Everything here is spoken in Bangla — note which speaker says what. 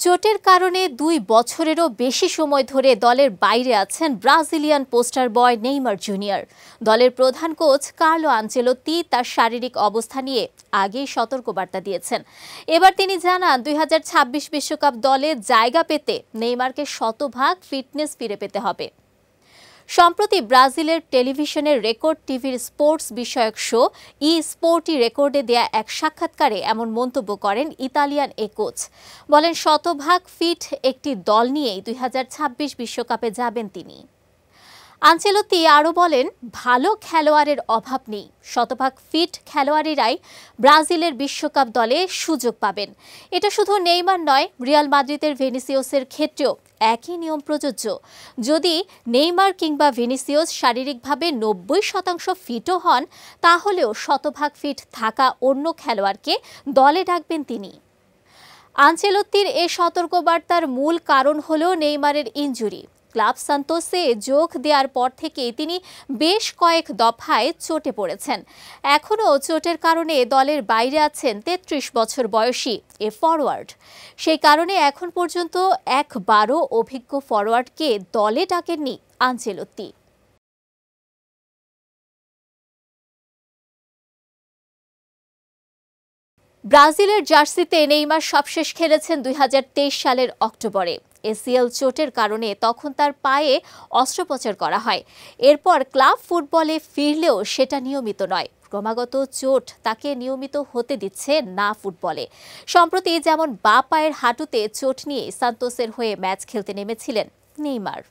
Speaker 1: চোটের কারণে ২ বছরেরও বেশি সময় ধরে দলের বাইরে আছেন ব্রাজিলিয়ান পোস্টার বয় নেইমার জুনিয়র। দলের প্রধান কোচ কার্লো আনচেলোত্তি তার শারীরিক অবস্থা নিয়ে আগেই সতর্কবার্তা দিয়েছেন। এবার তিনি জানান ২০২৬ বিশ্বকাপ দলে জায়গা পেতে নেইমারকে শতভাগ ফিটনেস ফিরে পেতে হবে। সম্প্রতি ব্রাজিলের টেলিভিশনের রেকর্ড টিভির স্পোর্টস বিষয়ক শো ই স্পোর্টি রেকর্ডে দেয়া এক সাক্ষাৎকারে এমন মন্তব্য করেন ইতালিয়ান এ কোচ। বলেন শতভাগ ফিট একটি দল নিয়েই ২০২৬ বিশ্বকাপে যাবেন তিনি। আনচেলোত্তি আরও বলেন, ভালো খেলোয়াড়ের অভাব নেই, শতভাগ ফিট খেলোয়াড়েরাই ব্রাজিলের বিশ্বকাপ দলে সুযোগ পাবেন। এটা শুধু নেইমার নয়, রিয়াল মাদ্রিদের ভিনিসিয়াসের ক্ষেত্রেও একই নিয়ম প্রযোজ্য। যদি নেইমার কিংবা ভিনিসিয়াস শারীরিকভাবে ৯০% ফিটও হন, তাহলেও শতভাগ ফিট থাকা অন্য খেলোয়াড়কে দলে ডাকবেন তিনি। আনচেলোত্তির এ সতর্কবার্তার মূল কারণ হল নেইমারের ইনজুরি। ক্লাব সান্তোসে যোগ দেওয়ার পর থেকেই তিনি বেশ কয়েক দফায় চোটে পড়েছেন। এখনও চোটের কারণে দলের বাইরে আছেন ৩৩ বছর বয়সী এ ফরওয়ার্ড। সেই কারণে এখন পর্যন্ত একবারও অভিজ্ঞ ফরওয়ার্ডকে দলে ডাকেননি আনচেলোত্তি। ব্রাজিলের জার্সিতে নেইমার সবশেষ খেলেছেন ২০২৩ সালের অক্টোবরে। এসিএল চোটের কারণে তখন তার পায়ে অস্ত্রোপচার করা হয়। এরপর ক্লাব ফুটবলে ফিরলেও সেটা নিয়মিত নয়। ক্রমাগত চোট তাকে নিয়মিত হতে দিচ্ছে না ফুটবলে। সম্প্রতি যেমন বাঁ পায়ের হাঁটুতে চোট নিয়ে সান্তোসের হয়ে ম্যাচ খেলতে নেমেছিলেন নেইমার।